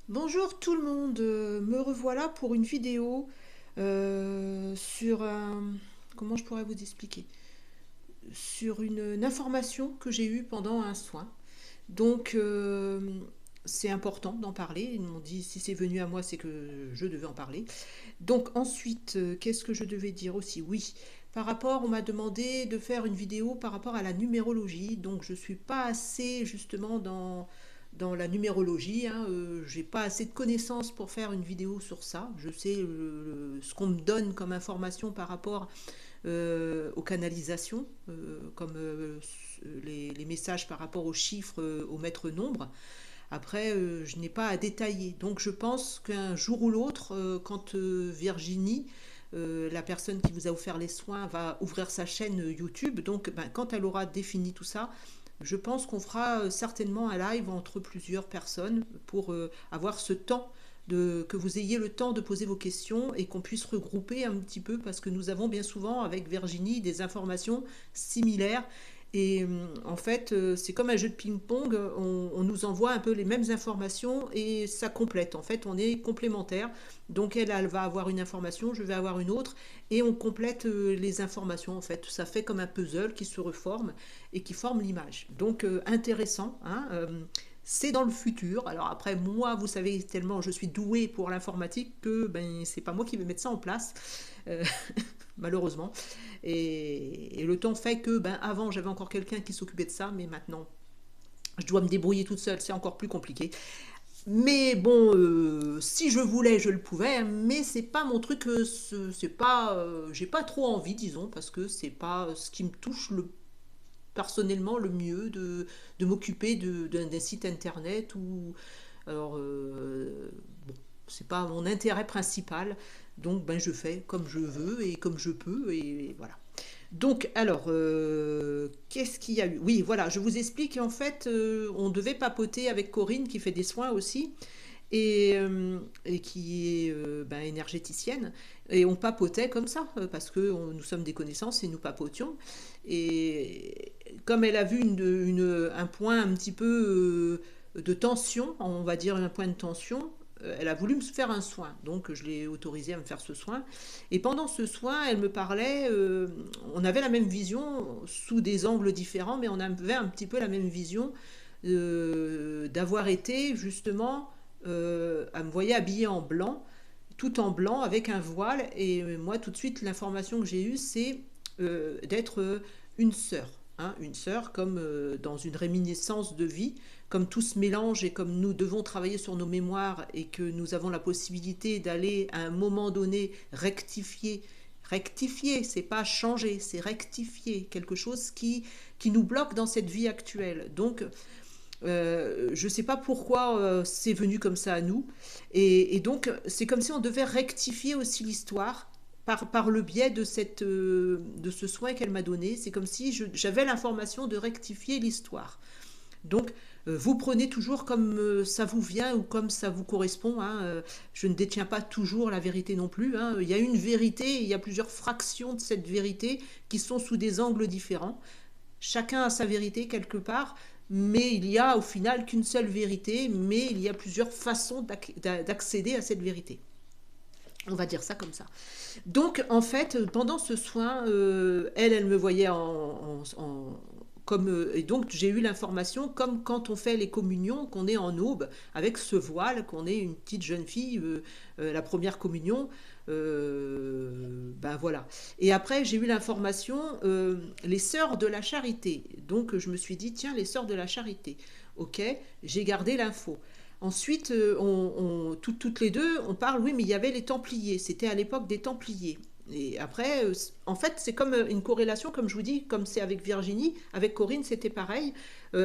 Bonjour tout le monde, me revoilà pour une vidéo sur un... Comment je pourrais vous expliquer? Sur une information que j'ai eue pendant un soin. Donc c'est important d'en parler. Ils m'ont dit si c'est venu à moi, c'est que je devais en parler. Donc ensuite, qu'est-ce que je devais dire aussi? Oui, par rapport, on m'a demandé de faire une vidéo par rapport à la numérologie. Donc je suis pas assez justement dans la numérologie, hein. J'ai pas assez de connaissances pour faire une vidéo sur ça. Je sais ce qu'on me donne comme information par rapport aux canalisations, comme les messages par rapport aux chiffres, au maître nombre. Après, je n'ai pas à détailler. Donc je pense qu'un jour ou l'autre, quand Virginie, la personne qui vous a offert les soins, va ouvrir sa chaîne YouTube, donc ben, quand elle aura défini tout ça, je pense qu'on fera certainement un live entre plusieurs personnes pour avoir ce temps que vous ayez le temps de poser vos questions et qu'on puisse regrouper un petit peu parce que nous avons bien souvent avec Virginie des informations similaires et en fait, c'est comme un jeu de ping-pong, on nous envoie un peu les mêmes informations et ça complète. En fait, on est complémentaires. Donc elle va avoir une information, je vais avoir une autre, et on complète les informations. En fait, ça fait comme un puzzle qui se reforme et qui forme l'image. Donc intéressant, hein, c'est dans le futur. Alors après, moi, vous savez, tellement je suis douée pour l'informatique que ben, c'est pas moi qui vais mettre ça en place. Euh, malheureusement. Et le temps fait que, ben, avant, j'avais encore quelqu'un qui s'occupait de ça, mais maintenant, je dois me débrouiller toute seule, c'est encore plus compliqué. Mais bon, si je voulais, je le pouvais, mais c'est pas mon truc, c'est pas, j'ai pas trop envie, disons, parce que c'est pas ce qui me touche personnellement le mieux de m'occuper d'un site internet ou alors bon, c'est pas mon intérêt principal, donc ben je fais comme je veux et comme je peux et voilà. Donc, alors, qu'est-ce qu'il y a eu? Oui, voilà, je vous explique. En fait, on devait papoter avec Corinne qui fait des soins aussi et qui est ben, énergéticienne. Et on papotait comme ça, parce que nous sommes des connaissances et nous papotions. Et comme elle a vu un point un petit peu de tension, on va dire un point de tension, elle a voulu me faire un soin. Donc je l'ai autorisée à me faire ce soin. Et pendant ce soin, elle me parlait, on avait la même vision sous des angles différents, mais on avait un petit peu la même vision d'avoir été justement, elle me voyait habillée en blanc, tout en blanc avec un voile. Et moi, tout de suite, l'information que j'ai eue, c'est d'être une sœur. Hein, une sœur, comme dans une réminiscence de vie, comme tout se mélange et comme nous devons travailler sur nos mémoires et que nous avons la possibilité d'aller à un moment donné rectifier. Rectifier, c'est pas changer, c'est rectifier quelque chose qui nous bloque dans cette vie actuelle. Donc, je ne sais pas pourquoi c'est venu comme ça à nous. Et donc, c'est comme si on devait rectifier aussi l'histoire par le biais de ce soin qu'elle m'a donné. C'est comme si j'avais l'information de rectifier l'histoire. Donc, vous prenez toujours comme ça vous vient ou comme ça vous correspond, hein. Je ne détiens pas toujours la vérité non plus, hein. Il y a une vérité, et il y a plusieurs fractions de cette vérité qui sont sous des angles différents. Chacun a sa vérité quelque part, mais il y a au final qu'une seule vérité, mais il y a plusieurs façons d'accéder à cette vérité. On va dire ça comme ça. Donc, en fait, pendant ce soin, elle me voyait comme, et donc j'ai eu l'information comme quand on fait les communions, qu'on est en aube avec ce voile, qu'on est une petite jeune fille, la première communion, ben voilà. Et après j'ai eu l'information, les sœurs de la charité. Donc je me suis dit tiens les sœurs de la charité. Ok, j'ai gardé l'info. Ensuite, toutes les deux, on parle, oui, mais il y avait les Templiers. C'était à l'époque des Templiers. Et après, en fait, c'est comme une corrélation, comme je vous dis, comme c'est avec Virginie, avec Corinne, c'était pareil.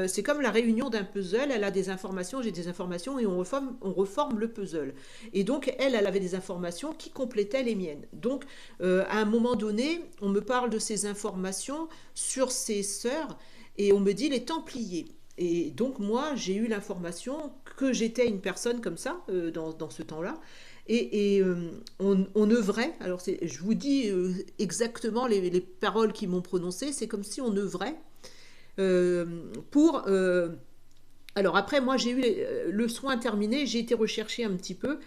C'est comme la réunion d'un puzzle. Elle a des informations, j'ai des informations, et on reforme le puzzle. Et donc, elle avait des informations qui complétaient les miennes. Donc, à un moment donné, on me parle de ces informations sur ses sœurs, et on me dit les Templiers. Et donc moi, j'ai eu l'information que j'étais une personne comme ça dans ce temps-là. On œuvrait, alors je vous dis exactement les paroles qui m'ont prononcées, c'est comme si on œuvrait pour Alors après, moi, j'ai eu le soin terminé, j'ai été rechercher un petit peu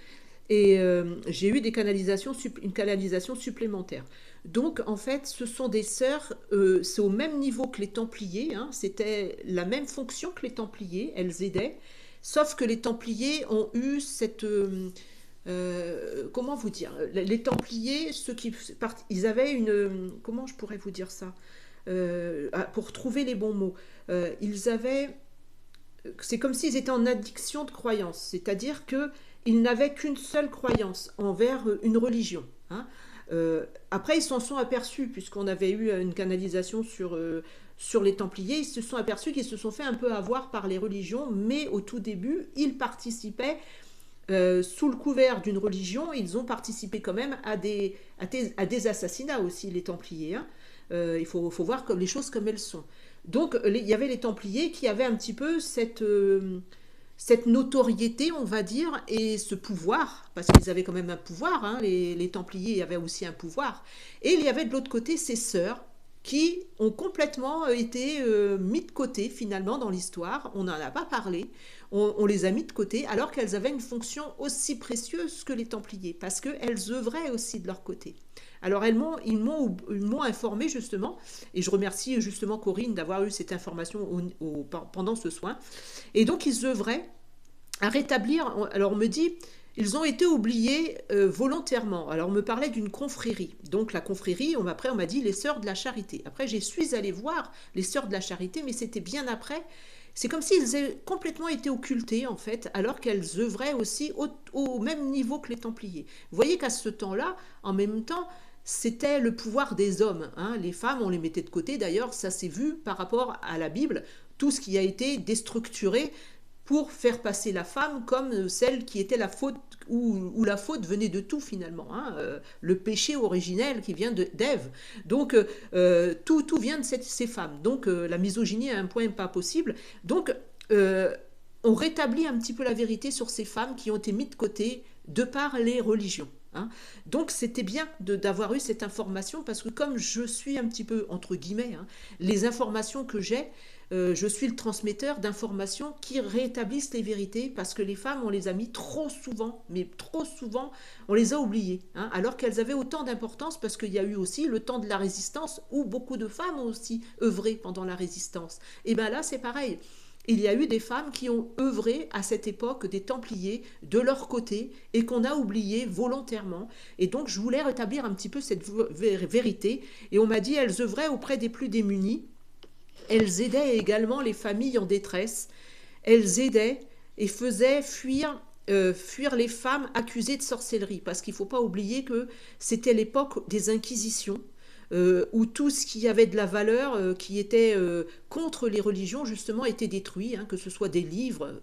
et j'ai eu une canalisation supplémentaire. Donc, en fait, ce sont des sœurs, c'est au même niveau que les Templiers, hein, c'était la même fonction que les Templiers, elles aidaient, sauf que les Templiers ont eu cette... comment vous dire? Les Templiers, ils avaient une... Comment je pourrais vous dire ça? Pour trouver les bons mots. Ils avaient c'est comme s'ils étaient en addiction de croyance, c'est-à-dire qu'ils n'avaient qu'une seule croyance envers une religion. Hein. Après, ils s'en sont aperçus, puisqu'on avait eu une canalisation sur les Templiers, ils se sont aperçus qu'ils se sont fait un peu avoir par les religions, mais au tout début, ils participaient, sous le couvert d'une religion, ils ont participé quand même à des assassinats aussi, les Templiers. Hein. Il faut voir comme les choses comme elles sont. Donc il y avait les Templiers qui avaient un petit peu cette notoriété, on va dire, et ce pouvoir, parce qu'ils avaient quand même un pouvoir, hein, les Templiers avaient aussi un pouvoir. Et il y avait de l'autre côté ces sœurs qui ont complètement été mis de côté finalement dans l'histoire. On n'en a pas parlé, on les a mis de côté, alors qu'elles avaient une fonction aussi précieuse que les Templiers, parce qu'elles œuvraient aussi de leur côté. Alors ils m'ont informé justement, et je remercie justement Corinne d'avoir eu cette information pendant ce soin. Et donc ils œuvraient à rétablir. Alors on me dit, ils ont été oubliés volontairement. Alors on me parlait d'une confrérie. Donc la confrérie, après on m'a dit les Sœurs de la Charité. Après je suis allée voir les Sœurs de la Charité, mais c'était bien après. C'est comme s'ils avaient complètement été occultés, en fait, alors qu'elles œuvraient aussi au même niveau que les Templiers. Vous voyez qu'à ce temps-là, en même temps, c'était le pouvoir des hommes. Hein. Les femmes, on les mettait de côté. D'ailleurs, ça s'est vu par rapport à la Bible, tout ce qui a été déstructuré pour faire passer la femme comme celle qui était la faute, où la faute venait de tout finalement, hein, le péché originel qui vient d'Ève. Donc tout vient de ces femmes. Donc la misogynie à un point pas possible. Donc on rétablit un petit peu la vérité sur ces femmes qui ont été mises de côté de par les religions. Hein. Donc c'était bien d'avoir eu cette information parce que comme je suis un petit peu, entre guillemets, hein, les informations que j'ai, je suis le transmetteur d'informations qui rétablissent les vérités parce que les femmes, on les a mis trop souvent, mais trop souvent, on les a oubliées, hein, alors qu'elles avaient autant d'importance parce qu'il y a eu aussi le temps de la résistance où beaucoup de femmes ont aussi œuvré pendant la résistance. Et bien là, c'est pareil. Il y a eu des femmes qui ont œuvré à cette époque des Templiers de leur côté et qu'on a oublié volontairement. Et donc je voulais rétablir un petit peu cette vérité. Et on m'a dit elles œuvraient auprès des plus démunis. Elles aidaient également les familles en détresse. Elles aidaient et faisaient fuir les femmes accusées de sorcellerie. Parce qu'il ne faut pas oublier que c'était l'époque des Inquisitions. Où tout ce qui avait de la valeur, qui était contre les religions, justement, était détruit, hein, que ce soit des livres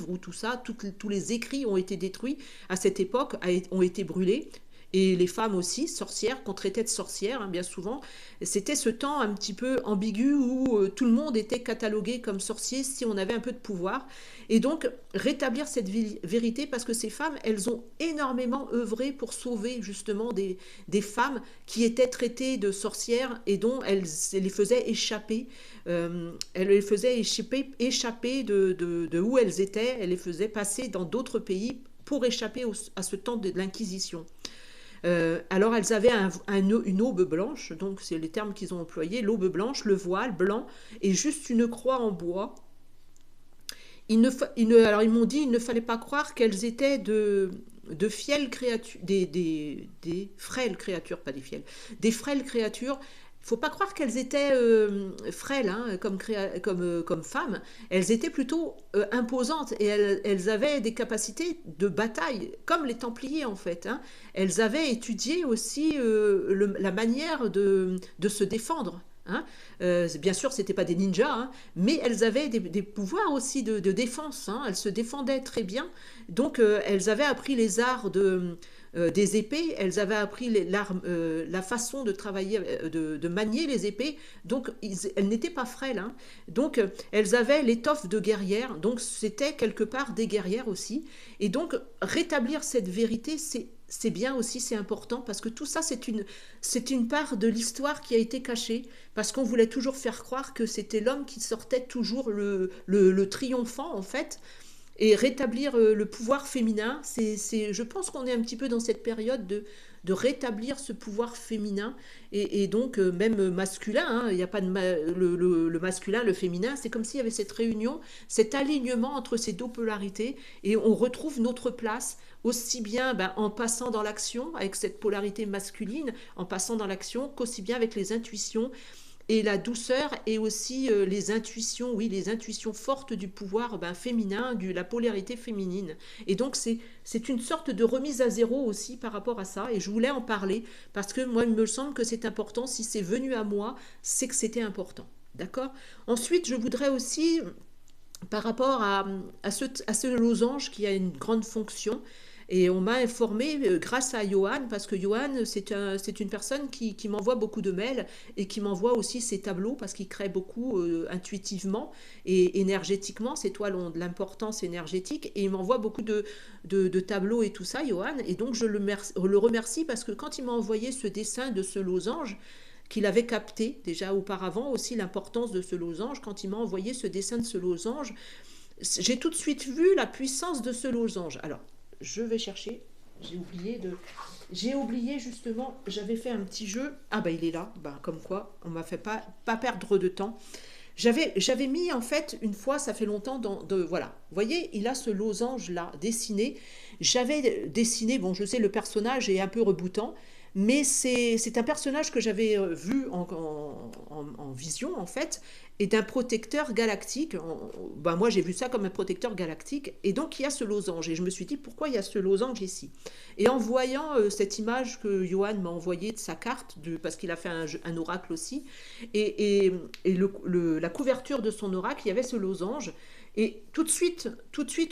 ou tout ça, tous les écrits ont été détruits à cette époque, ont été brûlés. Et les femmes aussi, sorcières, qu'on traitait de sorcières, hein, bien souvent. C'était ce temps un petit peu ambigu où tout le monde était catalogué comme sorcier si on avait un peu de pouvoir. Et donc, rétablir cette vérité, parce que ces femmes, elles ont énormément œuvré pour sauver justement des femmes qui étaient traitées de sorcières et dont elles les faisaient échapper. Elles les faisaient échapper de où elles étaient, elles les faisaient passer dans d'autres pays pour échapper à ce temps de l'Inquisition. Alors elles avaient une aube blanche, donc c'est les termes qu'ils ont employés, l'aube blanche, le voile blanc et juste une croix en bois. Alors ils m'ont dit il ne fallait pas croire qu'elles étaient de frêles créatures, des frêles créatures, pas des fielles, des frêles créatures. Il ne faut pas croire qu'elles étaient frêles, hein, comme femmes. Elles étaient plutôt imposantes et elles avaient des capacités de bataille, comme les Templiers en fait. Hein. Elles avaient étudié aussi la manière de se défendre. Hein. Bien sûr, ce n'étaient pas des ninjas, hein, mais elles avaient des pouvoirs aussi de défense. Hein. Elles se défendaient très bien. Donc, elles avaient appris les arts des épées, elles avaient appris la façon de travailler, de manier les épées, donc elles n'étaient pas frêles. Hein. Donc elles avaient l'étoffe de guerrière, donc c'était quelque part des guerrières aussi. Et donc rétablir cette vérité, c'est bien aussi, c'est important, parce que tout ça, c'est une part de l'histoire qui a été cachée, parce qu'on voulait toujours faire croire que c'était l'homme qui sortait toujours le triomphant, en fait, et rétablir le pouvoir féminin. Je pense qu'on est un petit peu dans cette période de rétablir ce pouvoir féminin et donc même masculin. Hein, il n'y a pas de le masculin, le féminin. C'est comme s'il y avait cette réunion, cet alignement entre ces deux polarités et on retrouve notre place aussi bien en passant dans l'action avec cette polarité masculine, en passant dans l'action, qu'aussi bien avec les intuitions et la douceur et aussi les intuitions, oui, les intuitions fortes du pouvoir féminin, la polarité féminine. Et donc c'est une sorte de remise à zéro aussi par rapport à ça. Et je voulais en parler parce que moi, il me semble que c'est important. Si c'est venu à moi, c'est que c'était important. D'accord. Ensuite, je voudrais aussi, par rapport à ce losange qui a une grande fonction, et on m'a informé grâce à Johan, parce que Johan, c'est une personne qui m'envoie beaucoup de mails et qui m'envoie aussi ses tableaux, parce qu'il crée beaucoup intuitivement et énergétiquement, c'est toi de l'importance énergétique, et il m'envoie beaucoup de tableaux et tout ça, Johan, et donc je le remercie parce que quand il m'a envoyé ce dessin de ce losange, qu'il avait capté déjà auparavant aussi l'importance de ce losange, quand il m'a envoyé ce dessin de ce losange, j'ai tout de suite vu la puissance de ce losange. Alors, je vais chercher. J'ai oublié justement. J'avais fait un petit jeu. Ah il est là. Comme quoi, on m'a fait pas perdre de temps. J'avais mis en fait une fois, ça fait longtemps, voilà. Vous voyez, il a ce losange là dessiné. J'avais dessiné. Bon, je sais, le personnage est un peu reboutant. Mais c'est un personnage que j'avais vu en vision, en fait, et d'un protecteur galactique. Moi, j'ai vu ça comme un protecteur galactique. Et donc, il y a ce losange. Et je me suis dit, pourquoi il y a ce losange ici? Et en voyant cette image que Johan m'a envoyée de sa carte, parce qu'il a fait un oracle aussi, et la couverture de son oracle, il y avait ce losange. Et tout de suite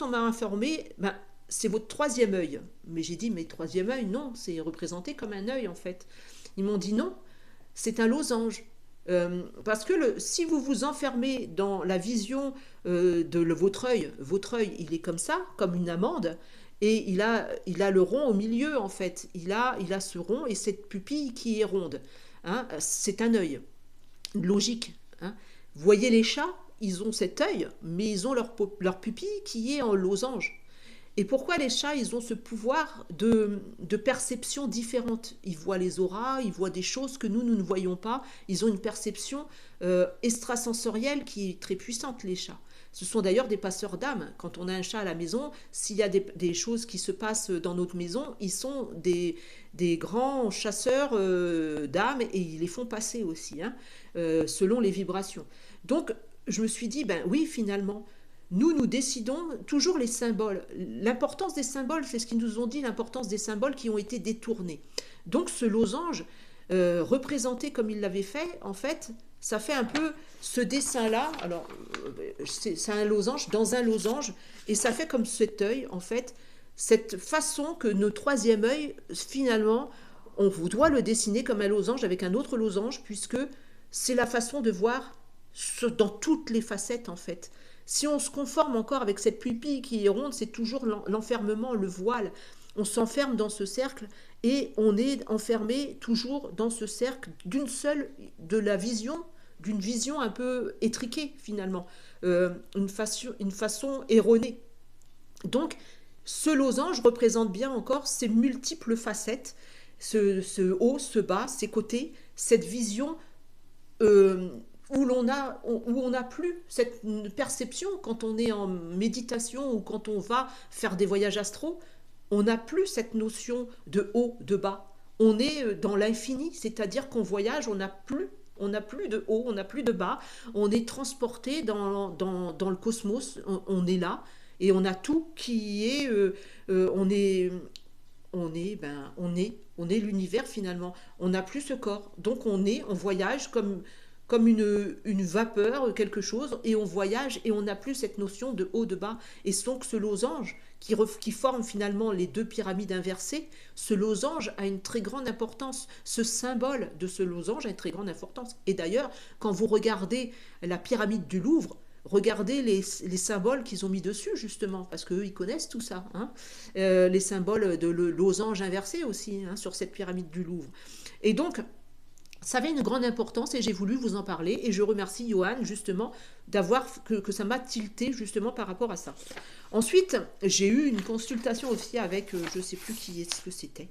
on m'a informé, c'est votre troisième œil. Mais j'ai dit, mais troisième œil, non, c'est représenté comme un œil en fait. Ils m'ont dit non, c'est un losange. Parce que si vous vous enfermez dans la vision de votre œil, il est comme ça, comme une amande, et il a le rond au milieu en fait. Il a ce rond et cette pupille qui est ronde. Hein, c'est un œil. Logique. Hein. Vous voyez les chats, ils ont cet œil, mais ils ont leur pupille qui est en losange. Et pourquoi les chats, ils ont ce pouvoir de perception différente? Ils voient les auras, ils voient des choses que nous ne voyons pas. Ils ont une perception extrasensorielle qui est très puissante, les chats. Ce sont d'ailleurs des passeurs d'âme. Quand on a un chat à la maison, s'il y a des choses qui se passent dans notre maison, ils sont des grands chasseurs d'âmes et ils les font passer aussi, hein, selon les vibrations. Donc, je me suis dit, oui, finalement, nous décidons toujours les symboles. L'importance des symboles, c'est ce qu'ils nous ont dit, l'importance des symboles qui ont été détournés. Donc ce losange, représenté comme il l'avait fait, en fait, ça fait un peu ce dessin-là. Alors, c'est un losange dans un losange, et ça fait comme cet œil, en fait, cette façon que nos troisième œil, finalement, on doit le dessiner comme un losange avec un autre losange, puisque c'est la façon de voir dans toutes les facettes, en fait. Si on se conforme encore avec cette pupille qui est ronde, c'est toujours l'enfermement, le voile. On s'enferme dans ce cercle et on est enfermé toujours dans ce cercle d'une vision un peu étriquée finalement, une façon erronée. Donc, ce losange représente bien encore ces multiples facettes, ce haut, ce bas, ces côtés, cette vision où on n'a plus cette perception quand on est en méditation ou quand on va faire des voyages astraux, on n'a plus cette notion de haut, de bas. On est dans l'infini, c'est-à-dire qu'on voyage, on n'a plus de haut, on n'a plus de bas, on est transporté dans le cosmos, on est là, et on a tout qui est, on est l'univers finalement. On n'a plus ce corps, donc on voyage comme une vapeur, quelque chose, et on voyage et on n'a plus cette notion de haut, de bas. Et donc ce losange qui forme finalement les deux pyramides inversées, ce losange a une très grande importance. Ce symbole de ce losange a une très grande importance. Et d'ailleurs, quand vous regardez la pyramide du Louvre, Regardez les symboles qu'ils ont mis dessus, justement, parce qu'eux, ils connaissent tout ça. Hein. Les symboles de losange inversé aussi, hein, sur cette pyramide du Louvre. Et donc, ça avait une grande importance et j'ai voulu vous en parler. Et je remercie Johan, justement, que ça m'a tilté, justement, par rapport à ça. Ensuite, j'ai eu une consultation aussi avec, je ne sais plus qui est-ce que c'était.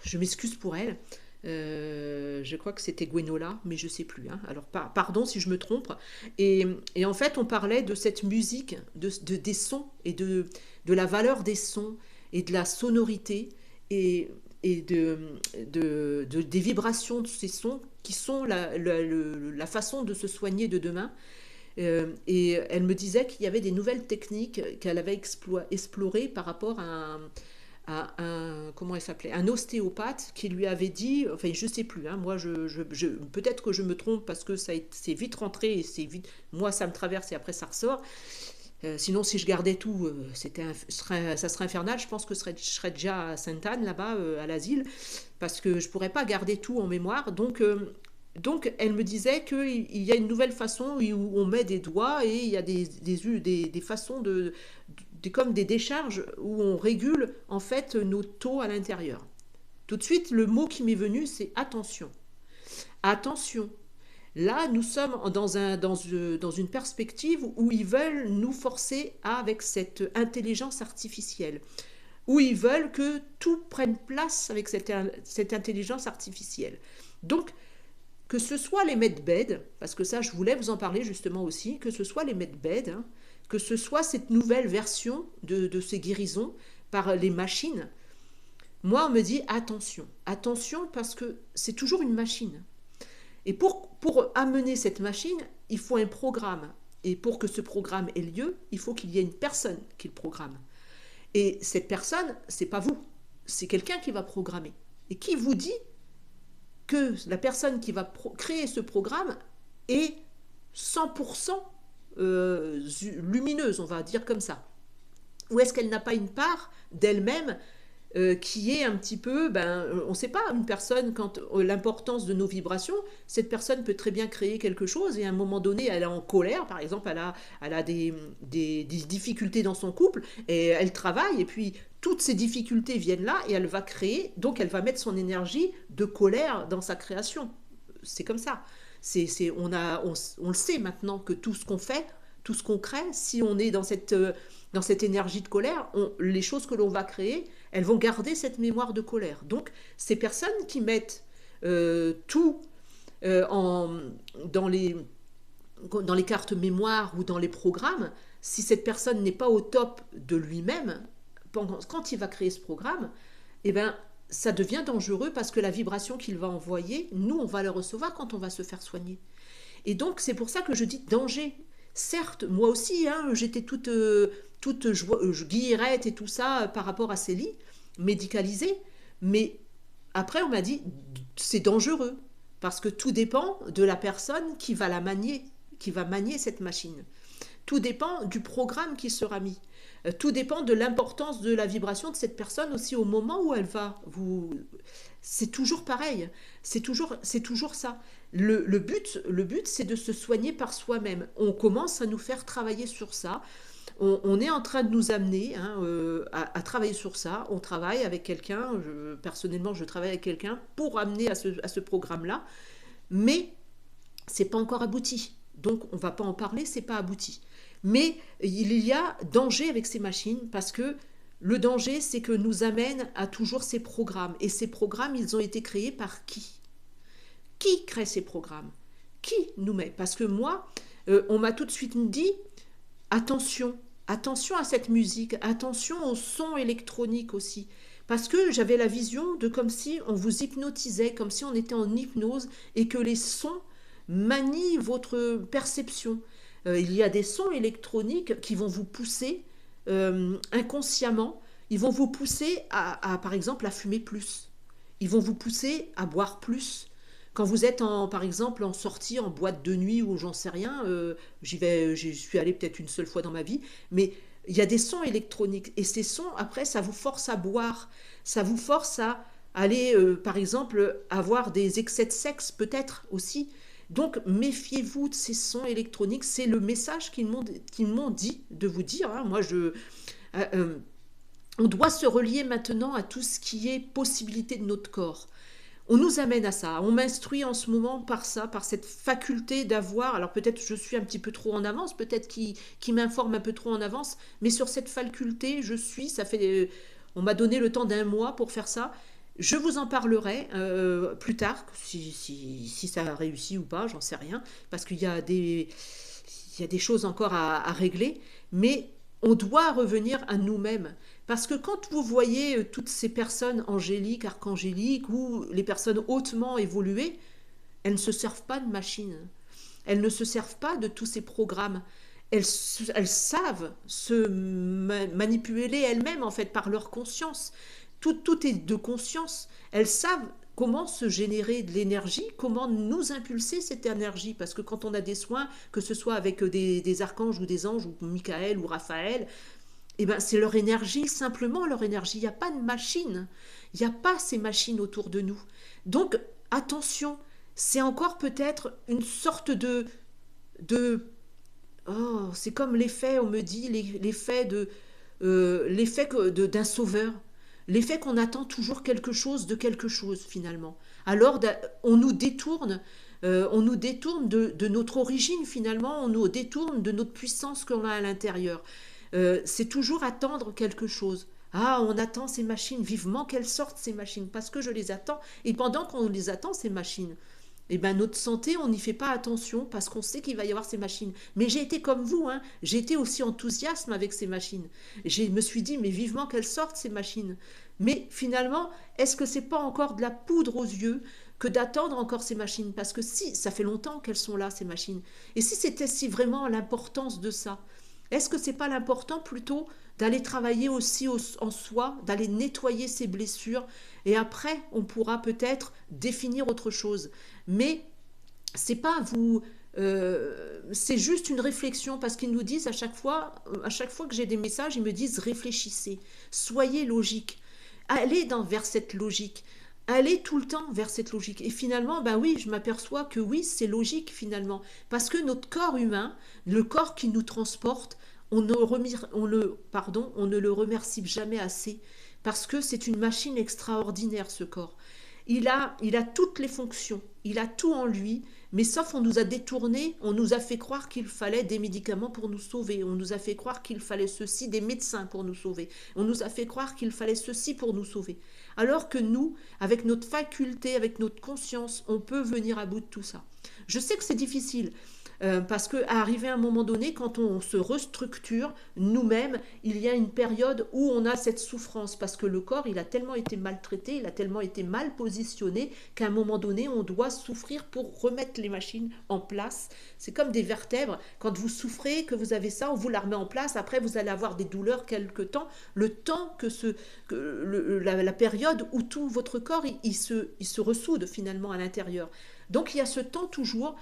Je m'excuse pour elle. Je crois que c'était Gwenola, mais je sais plus. Hein. Alors, pardon si je me trompe. Et en fait, on parlait de cette musique, des sons et de la valeur des sons et de la sonorité et des vibrations de ces sons qui sont la façon de se soigner de demain. Et elle me disait qu'il y avait des nouvelles techniques qu'elle avait explorées par rapport à comment elle s'appelait, un ostéopathe qui lui avait dit, enfin je sais plus, hein, moi peut-être que je me trompe parce que c'est vite rentré et c'est vite, moi ça me traverse et après ça ressort. Sinon, si je gardais tout, ça serait infernal. Je pense que je serais déjà à Sainte-Anne, là-bas, à l'asile, parce que je ne pourrais pas garder tout en mémoire. Donc, elle me disait qu'il y a une nouvelle façon où on met des doigts et il y a des façons comme des décharges où on régule en fait nos taux à l'intérieur. Tout de suite, le mot qui m'est venu, c'est attention. Attention. Là, nous sommes dans une perspective où ils veulent nous forcer avec cette intelligence artificielle, où ils veulent que tout prenne place avec cette intelligence artificielle. Donc, que ce soit les medbeds, parce que ça, je voulais vous en parler justement aussi, que ce soit les medbeds, hein, que ce soit cette nouvelle version de ces guérisons par les machines, moi, on me dit attention, attention parce que c'est toujours une machine. Et pour amener cette machine, il faut un programme. Et pour que ce programme ait lieu, il faut qu'il y ait une personne qui le programme. Et cette personne, c'est pas vous, c'est quelqu'un qui va programmer. Et qui vous dit que la personne qui va créer ce programme est 100% lumineuse, on va dire comme ça. Ou est-ce qu'elle n'a pas une part d'elle-même qui est un petit peu, on ne sait pas, une personne, quand l'importance de nos vibrations, cette personne peut très bien créer quelque chose et à un moment donné, elle est en colère, par exemple, elle a des difficultés dans son couple et elle travaille et puis toutes ces difficultés viennent là et elle va créer, donc elle va mettre son énergie de colère dans sa création. C'est comme ça. On le sait maintenant que tout ce qu'on fait, tout ce qu'on crée, si on est dans cette énergie de colère, les choses que l'on va créer, elles vont garder cette mémoire de colère. Donc, ces personnes qui mettent tout dans les cartes mémoire ou dans les programmes, si cette personne n'est pas au top de lui-même, quand il va créer ce programme, eh ben, ça devient dangereux parce que la vibration qu'il va envoyer, nous, on va le recevoir quand on va se faire soigner. Et donc, c'est pour ça que je dis danger. Certes, moi aussi, hein, j'étais toute guillerette et tout ça par rapport à ces lits médicalisés, mais après, on m'a dit, c'est dangereux, parce que tout dépend de la personne qui va la manier, qui va manier cette machine. Tout dépend du programme qui sera mis. Tout dépend de l'importance de la vibration de cette personne aussi au moment où elle va vous... C'est toujours pareil, c'est toujours ça. Le but, c'est de se soigner par soi-même. On commence à nous faire travailler sur ça. On est en train de nous amener à travailler sur ça. On travaille avec quelqu'un. Personnellement, je travaille avec quelqu'un pour amener à ce programme-là. Mais c'est pas encore abouti. Donc, on va pas en parler, c'est pas abouti. Mais il y a danger avec ces machines parce que le danger, c'est que nous amène à toujours ces programmes. Et ces programmes, ils ont été créés par qui? Qui crée ces programmes? Qui nous met? Parce que moi, on m'a tout de suite dit, attention, attention à cette musique, attention au son électronique aussi. Parce que j'avais la vision de comme si on vous hypnotisait, comme si on était en hypnose et que les sons manient votre perception. Il y a des sons électroniques qui vont vous pousser inconsciemment, ils vont vous pousser par exemple, à fumer plus. Ils vont vous pousser à boire plus. Quand vous êtes, par exemple, en sortie, en boîte de nuit ou j'en sais rien, j'y suis allée peut-être une seule fois dans ma vie, mais il y a des sons électroniques. Et ces sons, après, ça vous force à boire. Ça vous force à aller, par exemple, avoir des excès de sexe peut-être aussi. Donc méfiez-vous de ces sons électroniques, c'est le message qu'ils m'ont dit de vous dire, hein. Euh, euh, on doit se relier maintenant à tout ce qui est possibilité de notre corps. On nous amène à ça. On m'instruit en ce moment par ça, par cette faculté d'avoir, alors peut-être je suis un petit peu trop en avance, peut-être qui m'informe un peu trop en avance, mais sur cette faculté, ça fait, on m'a donné le temps d'un mois pour faire ça. Je vous en parlerai plus tard, si ça a réussi ou pas, j'en sais rien, parce il y a des choses encore à régler, mais on doit revenir à nous-mêmes. Parce que quand vous voyez toutes ces personnes angéliques, archangéliques ou les personnes hautement évoluées, elles ne se servent pas de machines. Elles ne se servent pas de tous ces programmes. Elles savent se manipuler elles-mêmes en fait par leur conscience. Tout est de conscience. Elles savent comment se générer de l'énergie, comment nous impulser cette énergie. Parce que quand on a des soins, que ce soit avec des archanges ou des anges, ou Michael ou Raphaël, eh ben, c'est leur énergie, simplement leur énergie. Il n'y a pas de machine. Il n'y a pas ces machines autour de nous. Donc, attention, c'est encore peut-être une sorte de oh, c'est comme l'effet, on me dit, d'un sauveur. L'effet qu'on attend toujours quelque chose de quelque chose, finalement. Alors, on nous détourne de notre origine, finalement, on nous détourne de notre puissance qu'on a à l'intérieur. C'est toujours attendre quelque chose. Ah, on attend ces machines, vivement qu'elles sortent ces machines, parce que je les attends. Et pendant qu'on les attend, ces machines, eh ben, notre santé, on n'y fait pas attention parce qu'on sait qu'il va y avoir ces machines. Mais j'ai été comme vous, hein, j'ai été aussi enthousiasme avec ces machines. Je me suis dit, mais vivement qu'elles sortent ces machines. Mais finalement, est-ce que c'est pas encore de la poudre aux yeux que d'attendre encore ces machines? Parce que si, ça fait longtemps qu'elles sont là, ces machines. Et si c'était si vraiment l'importance de ça, est-ce que c'est pas l'important plutôt d'aller travailler aussi en soi, d'aller nettoyer ses blessures et après on pourra peut-être définir autre chose. Mais c'est pas vous, c'est juste une réflexion parce qu'ils nous disent à chaque fois que j'ai des messages, ils me disent réfléchissez, soyez logique, allez vers cette logique. Allez tout le temps vers cette logique. Et finalement, ben oui, je m'aperçois que oui, c'est logique finalement. Parce que notre corps humain, le corps qui nous transporte, on ne le remercie jamais assez. Parce que c'est une machine extraordinaire, ce corps. Il a toutes les fonctions, il a tout en lui, mais sauf on nous a détourné, on nous a fait croire qu'il fallait des médicaments pour nous sauver, on nous a fait croire qu'il fallait ceci, des médecins pour nous sauver, on nous a fait croire qu'il fallait ceci pour nous sauver. Alors que nous, avec notre faculté, avec notre conscience, on peut venir à bout de tout ça. Je sais que c'est difficile, parce qu'à arriver à un moment donné, quand on se restructure nous-mêmes, il y a une période où on a cette souffrance, parce que le corps, il a tellement été maltraité, il a tellement été mal positionné, qu'à un moment donné, on doit souffrir pour remettre les machines en place. C'est comme des vertèbres, quand vous souffrez, que vous avez ça, on vous la remet en place, après vous allez avoir des douleurs quelque temps, le temps la période où tout votre corps, il se ressoude finalement à l'intérieur. Donc il y a ce temps toujours.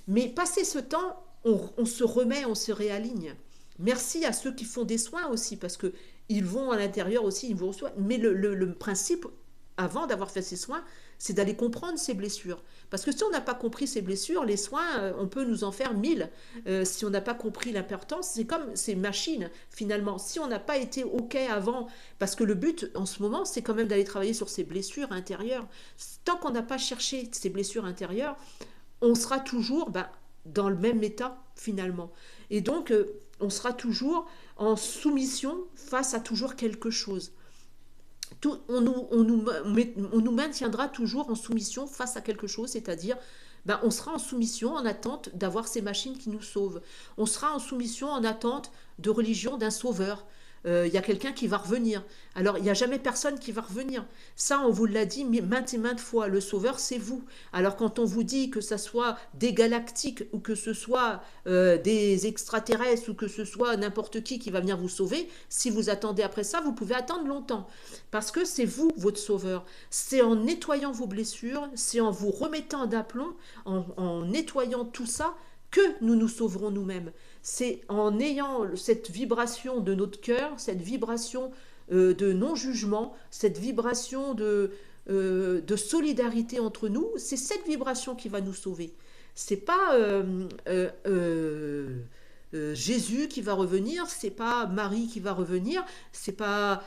Mais passé ce temps, on se remet, on se réaligne. Merci à ceux qui font des soins aussi, parce que ils vont à l'intérieur aussi, ils vont aux soins. Mais le principe, avant d'avoir fait ces soins, c'est d'aller comprendre ces blessures. Parce que si on n'a pas compris ces blessures, les soins, on peut nous en faire 1000. Si on n'a pas compris l'importance, c'est comme ces machines, finalement. Si on n'a pas été OK avant, parce que le but, en ce moment, c'est quand même d'aller travailler sur ces blessures intérieures. Tant qu'on n'a pas cherché ces blessures intérieures, on sera toujours dans le même état finalement. Et donc, on sera toujours en soumission face à toujours quelque chose. On nous maintiendra toujours en soumission face à quelque chose, c'est-à-dire on sera en soumission en attente d'avoir ces machines qui nous sauvent. On sera en soumission en attente de religion d'un sauveur. Il y a quelqu'un qui va revenir. Alors, il n'y a jamais personne qui va revenir. Ça, on vous l'a dit maintes et maintes fois. Le sauveur, c'est vous. Alors, quand on vous dit que ce soit des galactiques ou que ce soit des extraterrestres ou que ce soit n'importe qui va venir vous sauver, si vous attendez après ça, vous pouvez attendre longtemps. Parce que c'est vous, votre sauveur. C'est en nettoyant vos blessures, c'est en vous remettant d'aplomb, en nettoyant tout ça, que nous nous sauverons nous-mêmes. C'est en ayant cette vibration de notre cœur, cette vibration de non-jugement, cette vibration de solidarité entre nous, c'est cette vibration qui va nous sauver. C'est pas Jésus qui va revenir, c'est pas Marie qui va revenir, c'est pas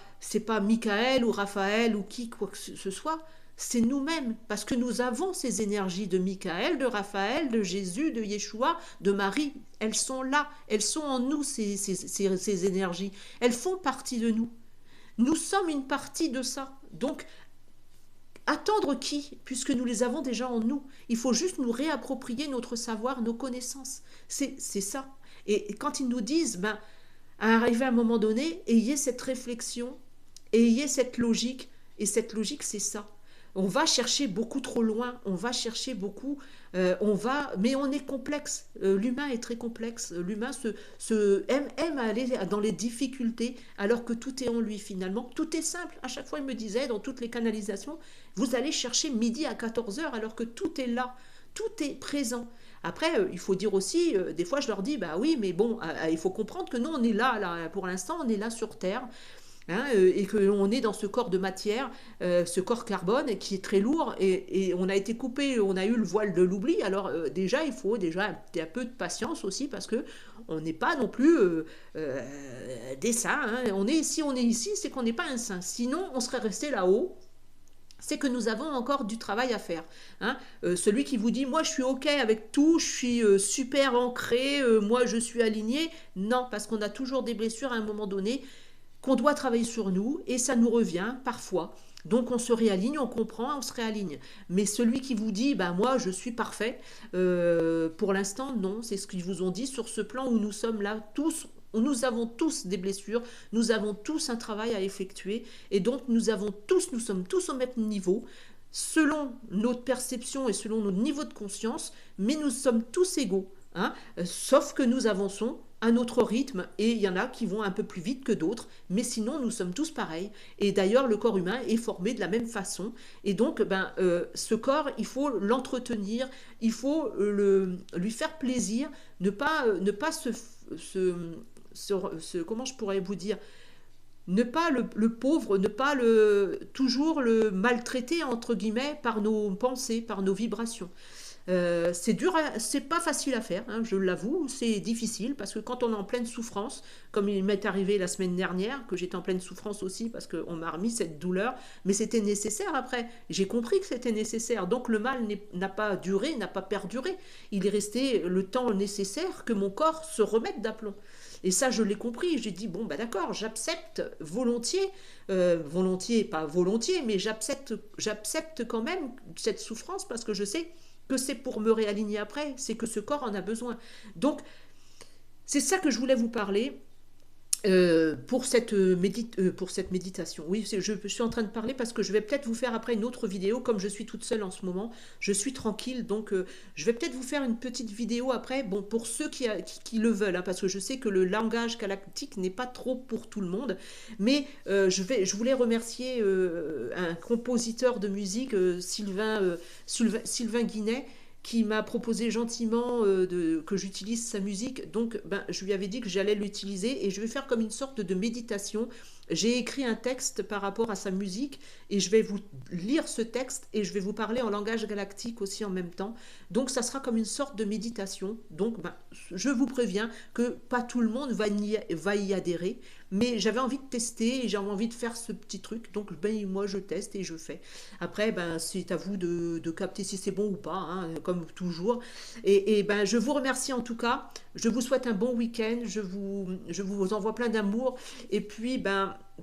Michael ou Raphaël ou qui quoi que ce soit. C'est nous-mêmes, parce que nous avons ces énergies de Michael, de Raphaël, de Jésus, de Yeshua, de Marie. Elles sont là, elles sont en nous, ces énergies. Elles font partie de nous. Nous sommes une partie de ça. Donc, attendre qui, puisque nous les avons déjà en nous. Il faut juste nous réapproprier notre savoir, nos connaissances. C'est ça. Et quand ils nous disent, ben, à arriver à un moment donné, ayez cette réflexion, ayez cette logique, et cette logique, c'est ça. On va chercher beaucoup trop loin, on va chercher beaucoup, mais on est complexe. L'humain est très complexe. L'humain aime aller dans les difficultés, alors que tout est en lui finalement. Tout est simple. À chaque fois, il me disait, dans toutes les canalisations, vous allez chercher midi à 14 heures, alors que tout est là, tout est présent. Après, il faut dire aussi, des fois je leur dis, bah oui, mais bon, il faut comprendre que nous, on est là, pour l'instant, on est là sur Terre. Hein, et qu'on est dans ce corps de matière, ce corps carbone qui est très lourd, et on a été coupé, on a eu le voile de l'oubli. Alors déjà, il faut déjà un peu de patience aussi, parce que on n'est pas non plus des saints. Hein. Si on est ici, c'est qu'on n'est pas un saint. Sinon, on serait resté là-haut. C'est que nous avons encore du travail à faire. Hein. Celui qui vous dit, moi je suis ok avec tout, je suis super ancré, moi je suis aligné. Non, parce qu'on a toujours des blessures à un moment donné, qu'on doit travailler sur nous, et ça nous revient parfois. Donc on se réaligne, on comprend, on se réaligne. Mais celui qui vous dit, ben moi je suis parfait, pour l'instant non, c'est ce qu'ils vous ont dit sur ce plan où nous sommes là tous. Nous avons tous des blessures, nous avons tous un travail à effectuer, et donc nous sommes tous au même niveau, selon notre perception et selon notre niveau de conscience, mais nous sommes tous égaux. Hein, sauf que nous avançons à notre rythme, et il y en a qui vont un peu plus vite que d'autres, mais sinon nous sommes tous pareils. Et d'ailleurs le corps humain est formé de la même façon, et donc ce corps, il faut l'entretenir, il faut lui faire plaisir, ne pas comment je pourrais vous dire, ne pas le pauvre, ne pas toujours le maltraiter entre guillemets par nos pensées, par nos vibrations. C'est dur, c'est pas facile à faire, hein, je l'avoue, c'est difficile parce que quand on est en pleine souffrance, comme il m'est arrivé la semaine dernière, que j'étais en pleine souffrance aussi parce qu'on m'a remis cette douleur, mais c'était nécessaire après. J'ai compris que c'était nécessaire, donc le mal n'a pas duré, n'a pas perduré. Il est resté le temps nécessaire que mon corps se remette d'aplomb. Et ça, je l'ai compris. J'ai dit, bon, bah d'accord, j'accepte volontiers, volontiers, pas volontiers, mais j'accepte quand même cette souffrance parce que je sais que c'est pour me réaligner après, c'est que ce corps en a besoin. Donc, c'est ça que je voulais vous parler pour cette méditation. Oui, je suis en train de parler parce que je vais peut-être vous faire après une autre vidéo, comme je suis toute seule en ce moment, je suis tranquille, donc je vais peut-être vous faire une petite vidéo après, bon, pour ceux qui le veulent, hein, parce que je sais que le langage galactique n'est pas trop pour tout le monde, mais je voulais remercier un compositeur de musique, Sylvain Guinet, qui m'a proposé gentiment que j'utilise sa musique. Donc, je lui avais dit que j'allais l'utiliser et je vais faire comme une sorte de méditation. J'ai écrit un texte par rapport à sa musique et je vais vous lire ce texte et je vais vous parler en langage galactique aussi en même temps. Donc, ça sera comme une sorte de méditation. Donc, je vous préviens que pas tout le monde va y adhérer, mais j'avais envie de tester et j'avais envie de faire ce petit truc. Donc, moi, je teste et je fais. Après, c'est à vous de capter si c'est bon ou pas, hein, comme toujours. Et je vous remercie en tout cas. Je vous souhaite un bon week-end. Je vous envoie plein d'amour. Et puis,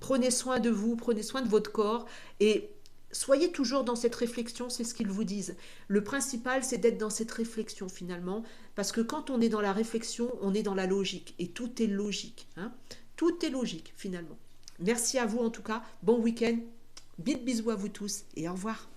prenez soin de vous, prenez soin de votre corps. Et soyez toujours dans cette réflexion, c'est ce qu'ils vous disent. Le principal, c'est d'être dans cette réflexion finalement. Parce que quand on est dans la réflexion, on est dans la logique. Et tout est logique. Hein. Tout est logique finalement. Merci à vous en tout cas. Bon week-end. Bisous à vous tous et au revoir.